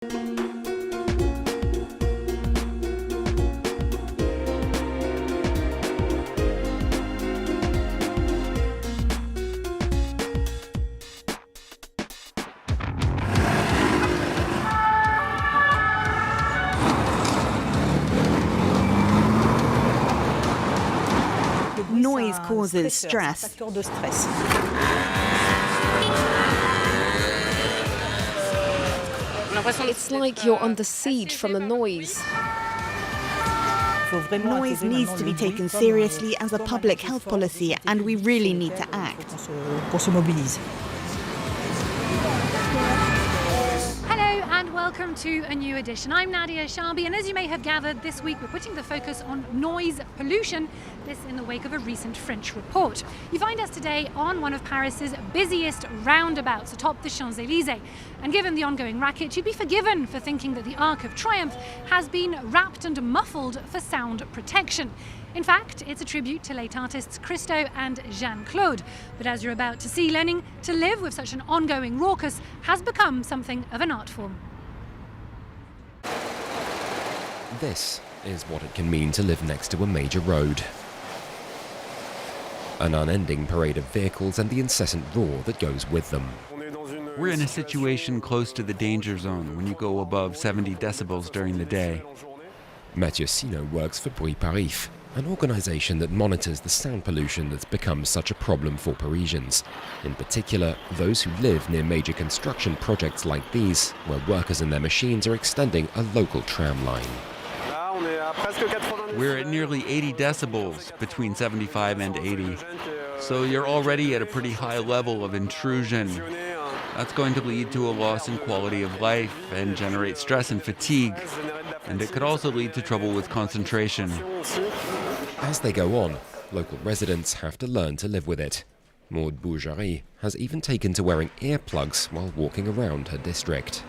Noise causes stress. It's like you're under siege from the noise. Noise needs to be taken seriously as a public health policy, and we really need to act. And welcome to a new edition. I'm Nadia Sharbi, and as you may have gathered, this week we're putting the focus on noise pollution, this in the wake of a recent French report. You find us today on one of Paris's busiest roundabouts atop the Champs-Élysées. And given the ongoing racket, you'd be forgiven for thinking that the Arc of Triumph has been wrapped and muffled for sound protection. In fact, it's a tribute to late artists Christo and Jeanne-Claude. But as you're about to see, learning to live with such an ongoing raucous has become something of an art form. This is what it can mean to live next to a major road. An unending parade of vehicles and the incessant roar that goes with them. We're in a situation close to the danger zone when you go above 70 decibels during the day. Mathieu Sino works for Bruitparif, an organisation that monitors the sound pollution that's become such a problem for Parisians. In particular, those who live near major construction projects like these, where workers and their machines are extending a local tram line. We're at nearly 80 decibels, between 75 and 80. So you're already at a pretty high level of intrusion. That's going to lead to a loss in quality of life and generate stress and fatigue. And it could also lead to trouble with concentration. As they go on, local residents have to learn to live with it. Maud Bourgerie has even taken to wearing earplugs while walking around her district.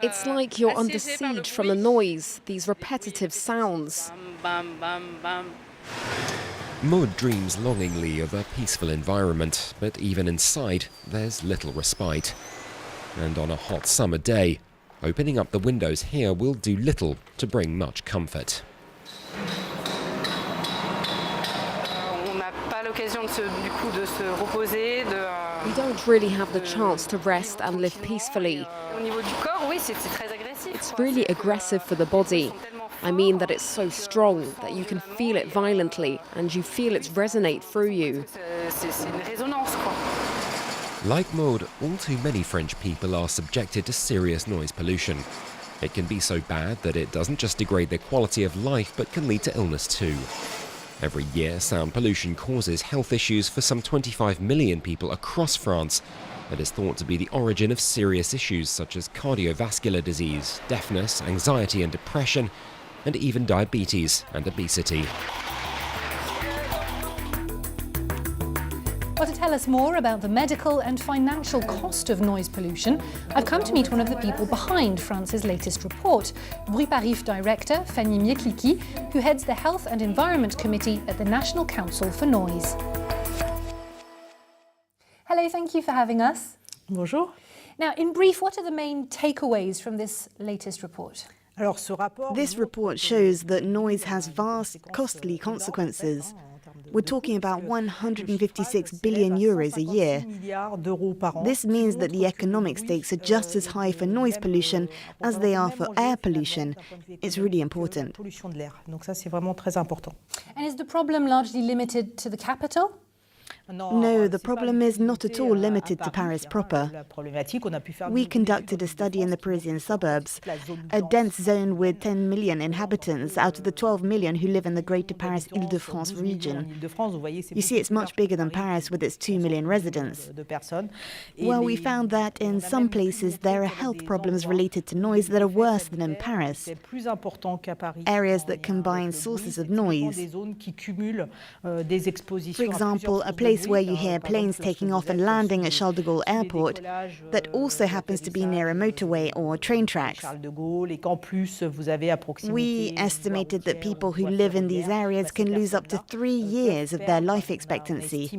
It's like you're under siege from the noise, these repetitive sounds. Maud dreams longingly of a peaceful environment, but even inside, there's little respite. And on a hot summer day, opening up the windows here will do little to bring much comfort. We don't really have the chance to rest and live peacefully. It's really aggressive for the body. I mean that it's so strong that you can feel it violently and you feel it resonate through you. Like Maud, all too many French people are subjected to serious noise pollution. It can be so bad that it doesn't just degrade their quality of life, but can lead to illness too. Every year, sound pollution causes health issues for some 25 million people across France. It is thought to be the origin of serious issues such as cardiovascular disease, deafness, anxiety and depression, and even diabetes and obesity. Well, to tell us more about the medical and financial cost of noise pollution, I've come to meet one of the people behind France's latest report, Bruitparif director Fanny Mietlicki, who heads the Health and Environment Committee at the National Council for Noise. Hello, thank you for having us. Bonjour. Now, in brief, what are the main takeaways from this latest report? This report shows that noise has vast, costly consequences. We're talking about 156 billion euros a year. This means that the economic stakes are just as high for noise pollution as they are for air pollution. It's really important. And is the problem largely limited to the capital? No, the problem is not at all limited to Paris proper. We conducted a study in the Parisian suburbs, a dense zone with 10 million inhabitants out of the 12 million who live in the Greater Paris Île-de-France region. You see, it's much bigger than Paris with its 2 million residents. Well, we found that in some places there are health problems related to noise that are worse than in Paris. Areas that combine sources of noise. For example, a place where you hear planes taking off and landing at Charles de Gaulle Airport, that also happens to be near a motorway or train tracks. We estimated that people who live in these areas can lose up to 3 years of their life expectancy.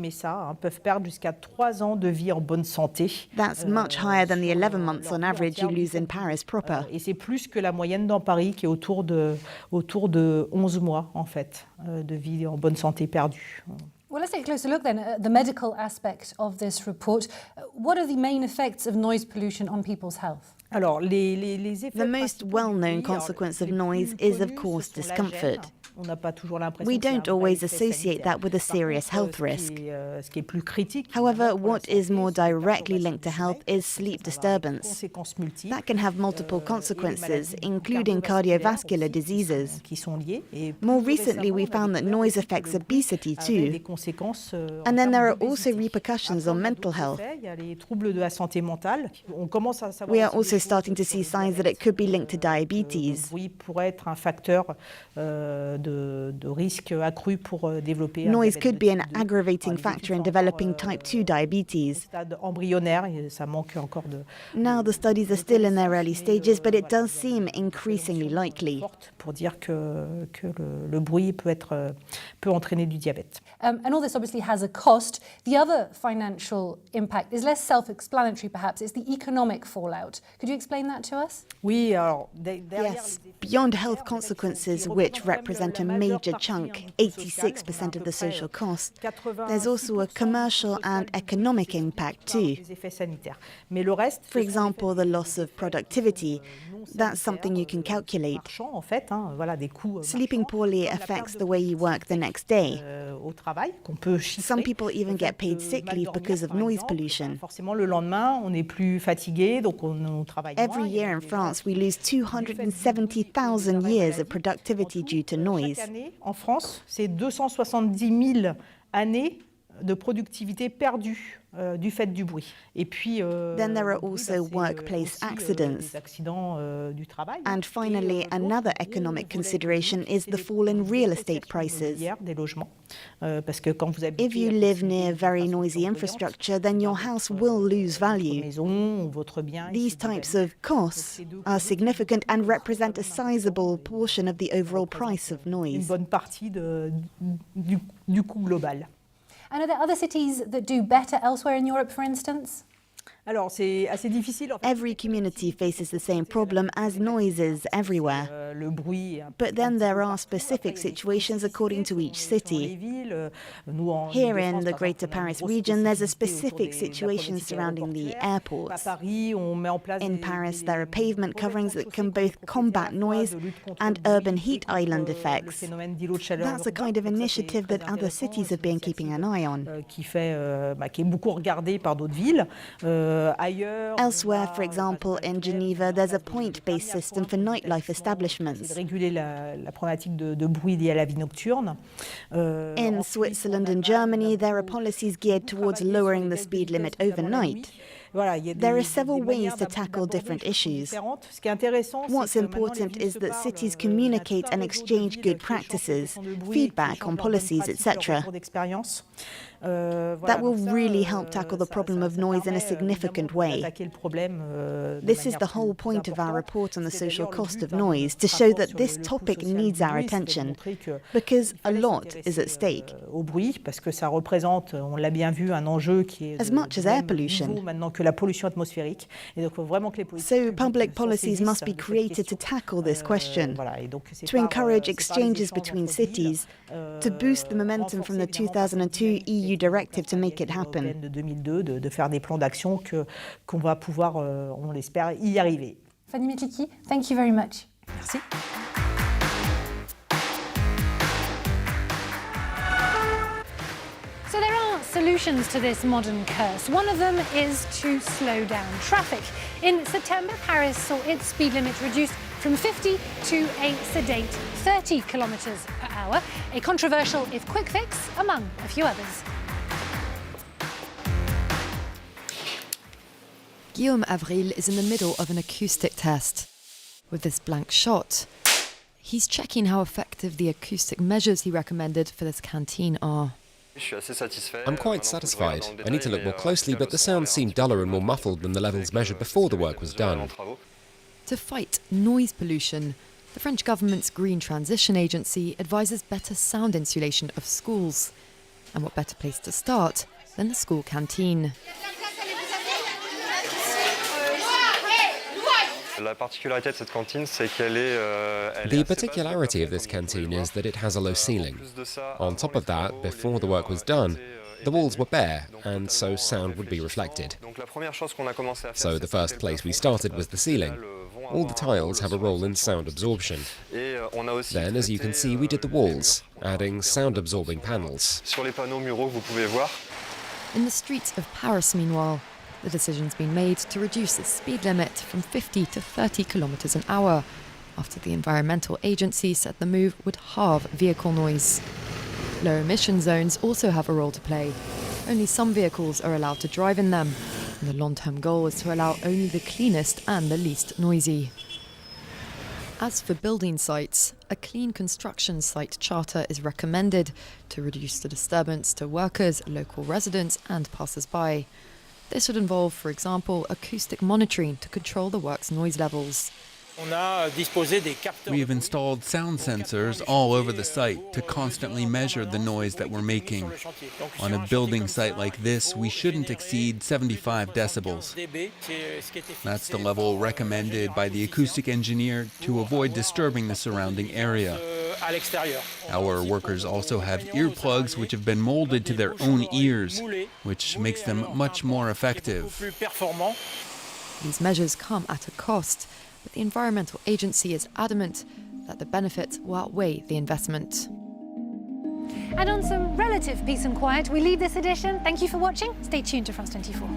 That's much higher than the 11 months on average you lose in Paris proper. Et c'est plus que la moyenne dans Paris qui est autour de 11 mois en fait de vie en bonne santé perdue. Well, let's take a closer look then at the medical aspect of this report. What are the main effects of noise pollution on people's health? Alors, les effets The most well-known consequence of noise is, of course, discomfort. We don't always associate that with a serious health risk. However, what is more directly linked to health is sleep disturbance. That can have multiple consequences, including cardiovascular diseases. More recently, we found that noise affects obesity too. And then there are also repercussions on mental health. We are also starting to see signs that it could be linked to diabetes. Noise could be an aggravating factor in developing type 2 diabetes. Now the studies are still in their early stages, but it does seem increasingly likely. And all this obviously has a cost. The other financial impact is less self-explanatory, perhaps. It's the economic fallout. Could you explain that to us? Yes, beyond health consequences, which represent a major chunk, 86% of the social cost, there's also a commercial and economic impact too. For example, the loss of productivity. That's something you can calculate. Sleeping poorly affects the way you work the next day. Some people even get paid sick leave because of noise pollution. Every year in France, we lose 270,000 years of productivity due to noise. En France, c'est 270 000 années de productivité perdue du fait du bruit. Et puis, then there are also workplace accidents. And finally, another economic consideration is the fall in real estate prices. If you live near very noisy infrastructure, then your house will lose value. These types of costs are significant and represent a sizable portion of the overall price of noise. Une bonne partie du coût global. And are there other cities that do better elsewhere in Europe, for instance? Alors, c'est assez difficile. Every community faces the same problem as noises everywhere. But then there are specific situations according to each city. Here in the Greater Paris region, there's a specific situation surrounding the airports. In Paris, there are pavement coverings that can both combat noise and urban heat island effects. That's a kind of initiative that other cities have been keeping an eye on. Elsewhere, for example, in Geneva, there's a point-based system for nightlife establishments. In Switzerland and Germany, there are policies geared towards lowering the speed limit overnight. There are several ways to tackle different issues. What's important is that cities communicate and exchange good practices, feedback on policies, etc. That will really help tackle the problem of noise in a significant way. This is the whole point of our report on the social cost of noise, to show that this topic needs our attention, because a lot is at stake. As much as air pollution. So public policies must be created to tackle this question, to encourage exchanges between cities, to boost the momentum from the 2002 EU directive to make it happen. Fanny Mietlicki, thank you very much. Merci. So there are solutions to this modern curse. One of them is to slow down traffic. In September, Paris saw its speed limit reduced from 50 to a sedate 30 kilometers per hour, a controversial, if quick fix, among a few others. Guillaume Avril is in the middle of an acoustic test. With this blank shot, he's checking how effective the acoustic measures he recommended for this canteen are. I'm quite satisfied. I need to look more closely, but the sounds seem duller and more muffled than the levels measured before the work was done. To fight noise pollution, the French government's Green Transition Agency advises better sound insulation of schools. And what better place to start than the school canteen? The particularity of this canteen is that it has a low ceiling. On top of that, before the work was done, the walls were bare, and so sound would be reflected. So the first place we started was the ceiling. All the tiles have a role in sound absorption. Then, as you can see, we did the walls, adding sound-absorbing panels. In the streets of Paris, meanwhile, the decision's been made to reduce the speed limit from 50 to 30 kilometres an hour, after the environmental agency said the move would halve vehicle noise. Low emission zones also have a role to play. Only some vehicles are allowed to drive in them, and the long-term goal is to allow only the cleanest and the least noisy. As for building sites, a clean construction site charter is recommended to reduce the disturbance to workers, local residents and passers-by. This would involve, for example, acoustic monitoring to control the work's noise levels. We've installed sound sensors all over the site to constantly measure the noise that we're making. On a building site like this, we shouldn't exceed 75 decibels. That's the level recommended by the acoustic engineer to avoid disturbing the surrounding area. Our workers also have earplugs which have been molded to their own ears, which makes them much more effective. These measures come at a cost, but the Environmental Agency is adamant that the benefits will outweigh the investment. And on some relative peace and quiet, we leave this edition. Thank you for watching. Stay tuned to France 24.